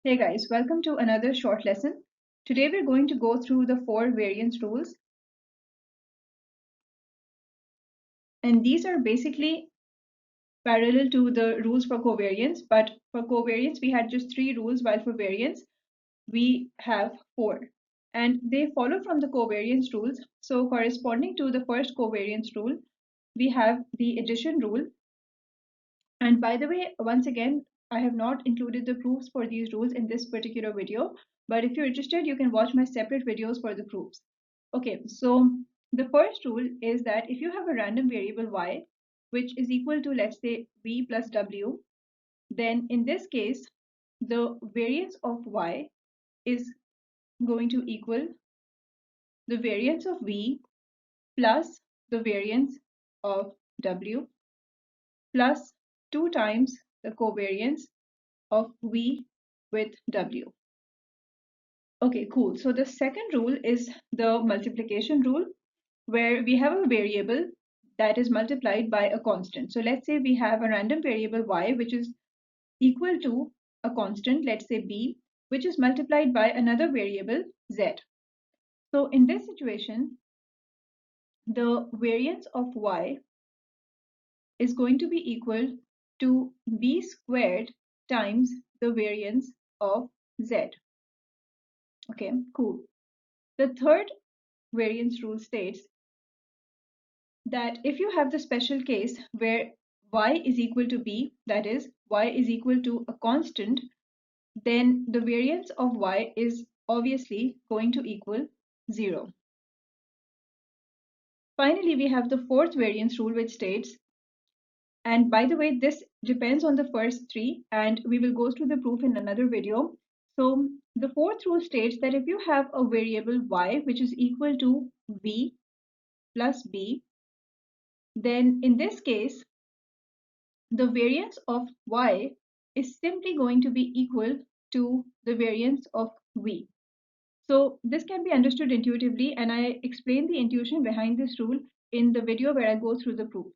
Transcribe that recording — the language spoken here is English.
Hey guys, welcome to another short lesson. Today we're going to go through the 4 variance rules. And these are basically parallel to the rules for covariance, but for covariance we had just 3 rules, while for variance we have 4. And they follow from the covariance rules. So corresponding to the first covariance rule, we have the addition rule. And by the way, once again, I have not included the proofs for these rules in this particular video, but if you're interested, you can watch my separate videos for the proofs. Okay, so the first rule is that if you have a random variable y, which is equal to, let's say, v plus w, then in this case, the variance of y is going to equal the variance of v plus the variance of w plus 2 times the covariance of v with w. Okay, cool. So the second rule is the multiplication rule, where we have a variable that is multiplied by a constant. So let's say we have a random variable y, which is equal to a constant, let's say b, which is multiplied by another variable z. So in this situation, the variance of y is going to be equal to b squared times the variance of z. Okay, cool. The third variance rule states that if you have the special case where y is equal to b, that is, y is equal to a constant, then the variance of y is obviously going to equal 0. Finally, we have the fourth variance rule, which states, and by the way, this depends on the first 3, and we will go through the proof in another video. So the fourth rule states that if you have a variable y which is equal to v plus b, then in this case, the variance of y is simply going to be equal to the variance of v. So this can be understood intuitively, and I explain the intuition behind this rule in the video where I go through the proof.